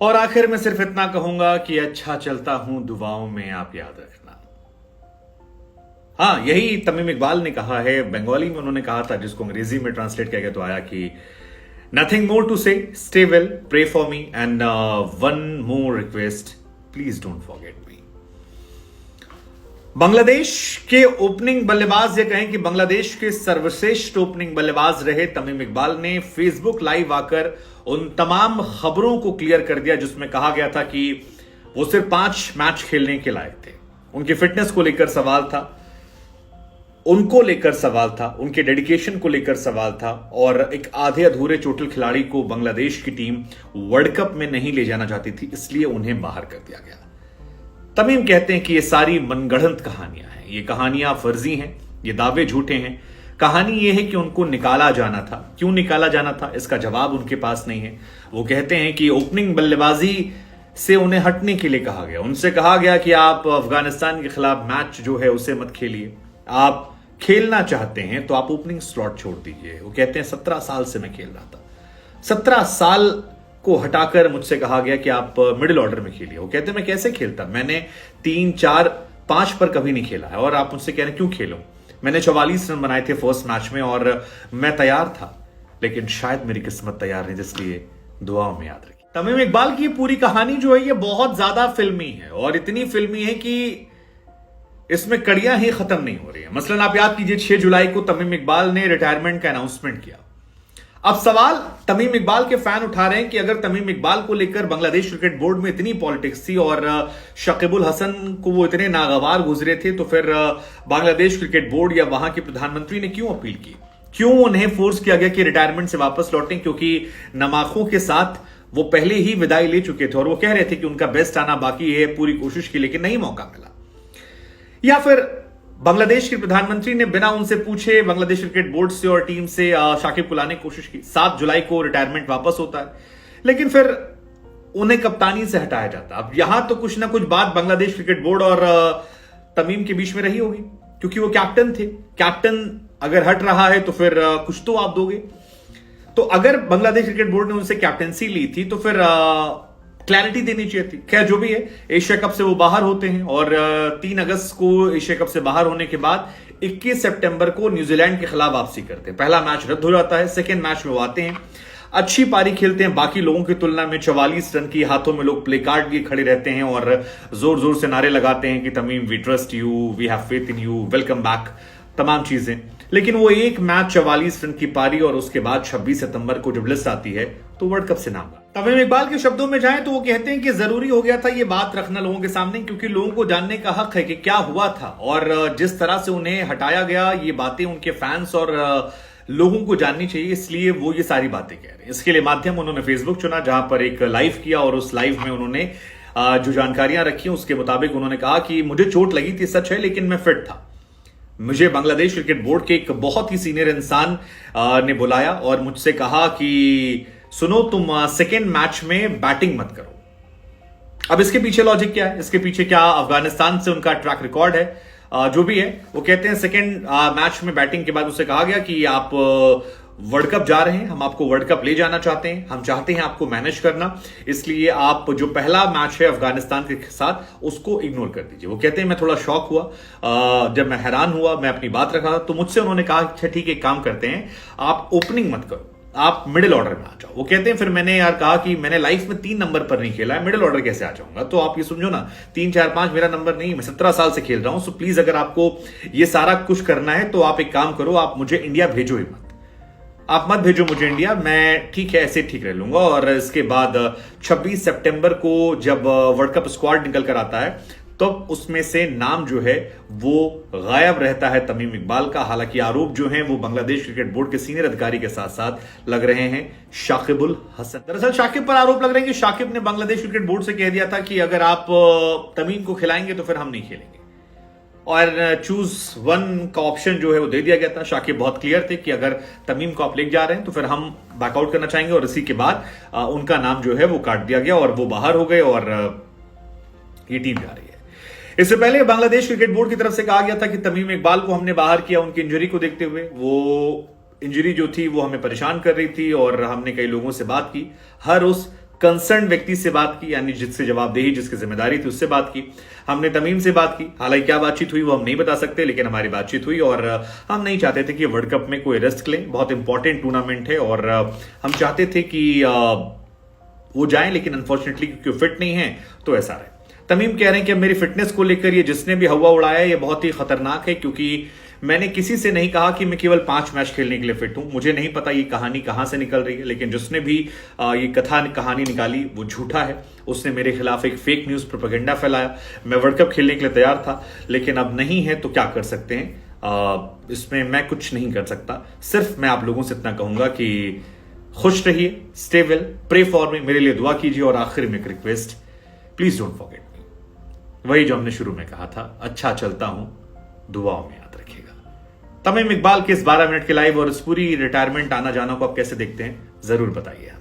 और आखिर में सिर्फ इतना कहूंगा कि अच्छा चलता हूं, दुआओं में आप याद रखना। हाँ, यही तमीम इकबाल ने कहा है, बंगाली में उन्होंने कहा था, जिसको अंग्रेजी में ट्रांसलेट किया गया तो आया कि nothing more to say, stay well, pray for me and one more request, please don't forget me. Bangladesh के ओपनिंग बल्लेबाज, ये कहें कि बांग्लादेश के सर्वश्रेष्ठ ओपनिंग बल्लेबाज रहे तमीम इकबाल ने फेसबुक लाइव आकर उन तमाम खबरों को क्लियर कर दिया जिसमें कहा गया था कि वो सिर्फ 5 मैच खेलने के लायक थे। उनकी फिटनेस को लेकर सवाल था, उनको लेकर सवाल था, उनके डेडिकेशन को लेकर सवाल था, और एक आधे अधूरे चोटिल खिलाड़ी को बांग्लादेश की टीम वर्ल्ड कप में नहीं ले जाना चाहती थी, इसलिए उन्हें बाहर कर दिया गया। तमीम कहते हैं कि ये सारी मनगढ़ंत कहानियां हैं, ये कहानियां फर्जी हैं, ये दावे झूठे हैं। कहानी ये है कि उनको निकाला जाना था। क्यों निकाला जाना था, इसका जवाब उनके पास नहीं है। वो कहते हैं कि ओपनिंग बल्लेबाजी से उन्हें हटने के लिए कहा गया। उनसे कहा गया कि आप अफगानिस्तान के खिलाफ मैच जो है उसे मत खेलिए, आप खेलना चाहते हैं तो आप ओपनिंग स्लॉट छोड़ दीजिए। वो कहते हैं 17 साल से मैं खेल रहा था, 17 साल को हटाकर मुझसे कहा गया कि आप मिडिल ऑर्डर में खेलिए। वो कहते हैं मैं कैसे खेलता, मैंने 3, 4, 5 पर कभी नहीं खेला है, और आप मुझसे कह रहे हैं क्यों खेलूं। मैंने 44 रन बनाए थे फर्स्ट मैच में और मैं तैयार था, लेकिन शायद मेरी किस्मत तैयार नहीं, इसलिए दुआओं में याद रखिए। तमीम इकबाल की पूरी कहानी जो है ये बहुत ज्यादा फिल्मी है, और इतनी फिल्मी है कि इसमें कड़ियां ही खत्म नहीं हो रही है। मसलन आप याद कीजिए 6 जुलाई को तमीम इकबाल ने रिटायरमेंट का अनाउंसमेंट किया। अब सवाल तमीम इकबाल के फैन उठा रहे हैं कि अगर तमीम इकबाल को लेकर बांग्लादेश क्रिकेट बोर्ड में इतनी पॉलिटिक्स थी और शकीबुल हसन को वो इतने नागवार गुजरे थे, तो फिर बांग्लादेश क्रिकेट बोर्ड या वहां के प्रधानमंत्री ने क्यों अपील की, क्यों उन्हें फोर्स किया गया कि रिटायरमेंट से वापस लौटें, क्योंकि नमाखों के साथ वो पहले ही विदाई ले चुके थे और वो कह रहे थे कि उनका बेस्ट आना बाकी है, पूरी कोशिश की, लेकिन नहीं मौका मिला। या फिर बांग्लादेश के प्रधानमंत्री ने बिना उनसे पूछे बांग्लादेश क्रिकेट बोर्ड से और टीम से शाकिब को लाने की कोशिश की। 7 जुलाई को रिटायरमेंट वापस होता है, लेकिन फिर उन्हें कप्तानी से हटाया जाता। अब यहां तो कुछ ना कुछ बात बांग्लादेश क्रिकेट बोर्ड और तमीम के बीच में रही होगी, क्योंकि वो कैप्टन थे। कैप्टन अगर हट रहा है तो फिर कुछ तो आप दोगे। तो अगर बांग्लादेश क्रिकेट बोर्ड ने उनसे कैप्टनसी ली थी तो फिर क्लैरिटी देनी चाहिए थी। खैर जो भी है, एशिया कप से वो बाहर होते हैं और 3 अगस्त को एशिया कप से बाहर होने के बाद 21 सितंबर को न्यूजीलैंड के खिलाफ वापसी करते हैं। पहला मैच रद्द हो जाता है, सेकेंड मैच में वो आते हैं, अच्छी पारी खेलते हैं, बाकी लोगों की तुलना में 44 रन की, हाथों में लोग प्ले कार्ड लिए खड़े रहते हैं और जोर जोर से नारे लगाते हैं कि Tamim we trust you, we have faith in you, welcome back, तमाम चीजें। लेकिन वो एक मैच 44 रन की पारी और उसके बाद 26 सितंबर को जब लिस्ट आती है तो वर्ल्ड कप से नाम। तमीम इकबाल के शब्दों में जाएं तो वो कहते हैं कि जरूरी हो गया था ये बात रखना लोगों के सामने, क्योंकि लोगों को जानने का हक है कि क्या हुआ था और जिस तरह से उन्हें हटाया गया, ये बातें उनके फैंस और लोगों को जाननी चाहिए, इसलिए वो ये सारी बातें कह रहे हैं। इसके लिए माध्यम उन्होंने फेसबुक चुना, जहां पर एक लाइव किया और उस लाइव में उन्होंने जो जानकारियां रखी उसके मुताबिक उन्होंने कहा कि मुझे चोट लगी थी, सच है, लेकिन मैं फिट था। मुझे बांग्लादेश क्रिकेट बोर्ड के एक बहुत ही सीनियर इंसान ने बुलाया और मुझसे कहा कि सुनो, तुम सेकेंड मैच में बैटिंग मत करो। अब इसके पीछे लॉजिक क्या है, इसके पीछे क्या अफगानिस्तान से उनका ट्रैक रिकॉर्ड है, जो भी है, वो कहते हैं सेकेंड मैच में बैटिंग के बाद उससे कहा गया कि आप वर्ल्ड कप जा रहे हैं, हम आपको वर्ल्ड कप ले जाना चाहते हैं, हम चाहते हैं आपको मैनेज करना, इसलिए आप जो पहला मैच है अफगानिस्तान के साथ उसको इग्नोर कर दीजिए। वो कहते हैं मैं थोड़ा शॉक हुआ, जब मैं हैरान हुआ, मैं अपनी बात रखा तो मुझसे उन्होंने कहा अच्छा ठीक है, एक काम करते हैं, आप ओपनिंग मत करो, आप मिडिल ऑर्डर में आ जाओ। वो कहते हैं फिर मैंने यार कहा कि मैंने लाइफ में 3 नंबर पर नहीं खेला है, मिडिल ऑर्डर कैसे आ जाऊंगा। तो आप ये समझो ना, 3, 4, 5 मेरा नंबर नहीं, मैं 17 साल से खेल रहा हूं। सो प्लीज अगर आपको ये सारा कुछ करना है तो आप एक काम करो, आप मुझे इंडिया भेजो ही मत, आप मत भेजो मुझे इंडिया, मैं ठीक है ऐसे ठीक रह लूंगा। और इसके बाद 26 सितंबर को जब वर्ल्ड कप स्क्वाड निकल कर आता है तो उसमें से नाम जो है वो गायब रहता है तमीम इकबाल का। हालांकि आरोप जो हैं वो बांग्लादेश क्रिकेट बोर्ड के सीनियर अधिकारी के साथ साथ लग रहे हैं शाकिबुल हसन। दरअसल शाकिब पर आरोप लग रहे हैं कि शाकिब ने बांग्लादेश क्रिकेट बोर्ड से कह दिया था कि अगर आप तमीम को खिलाएंगे तो फिर हम नहीं खेलेंगे, और चूज 1 का ऑप्शन जो है वो दे दिया गया था। शाकिब बहुत क्लियर थे कि अगर तमीम को आप ले जा रहे हैं तो फिर हम बैकआउट करना चाहेंगे, और इसी के बाद उनका नाम जो है वो काट दिया गया और वो बाहर हो गए और ये टीम जा रही है। इससे पहले बांग्लादेश क्रिकेट बोर्ड की तरफ से कहा गया था कि तमीम इकबाल को हमने बाहर किया उनकी इंजरी को देखते हुए। वो इंजरी जो थी वो हमें परेशान कर रही थी और हमने कई लोगों से बात की, हर उस कंसर्न व्यक्ति से बात की, यानी जिससे जवाबदेही, जिसकी जिम्मेदारी थी, उससे बात की। हमने तमीम से बात की। हालांकि क्या बातचीत हुई वो हम नहीं बता सकते, लेकिन हमारी बातचीत हुई और हम नहीं चाहते थे कि वर्ल्ड कप में कोई रिस्क लें। बहुत इंपॉर्टेंट टूर्नामेंट है और हम चाहते थे कि वो जाएं, लेकिन अनफॉर्चुनेटली क्योंकि फिट नहीं है तो ऐसा रहे। तमीम कह रहे हैं कि मेरी फिटनेस को लेकर ये जिसने भी हवा उड़ाया ये बहुत ही खतरनाक है, क्योंकि मैंने किसी से नहीं कहा कि मैं केवल 5 मैच खेलने के लिए फिट हूं। मुझे नहीं पता ये कहानी कहां से निकल रही है, लेकिन जिसने भी ये कहानी निकाली वो झूठा है। उसने मेरे खिलाफ एक फेक न्यूज प्रोपेगेंडा फैलाया। मैं वर्ल्ड कप खेलने के लिए तैयार था, लेकिन अब नहीं है तो क्या कर सकते हैं। इसमें मैं कुछ नहीं कर सकता। सिर्फ मैं आप लोगों से इतना कहूंगा कि खुश रहिए, stay well, pray for me, मेरे लिए दुआ कीजिए। और आखिर में एक request, please don't forget me. वही जो हमने शुरू में कहा था, अच्छा चलता हूं, दुआओं में याद रखिएगा। तमीम इकबाल के इस 12 मिनट के लाइव और इस पूरी रिटायरमेंट आना जाना को आप कैसे देखते हैं, जरूर बताइए।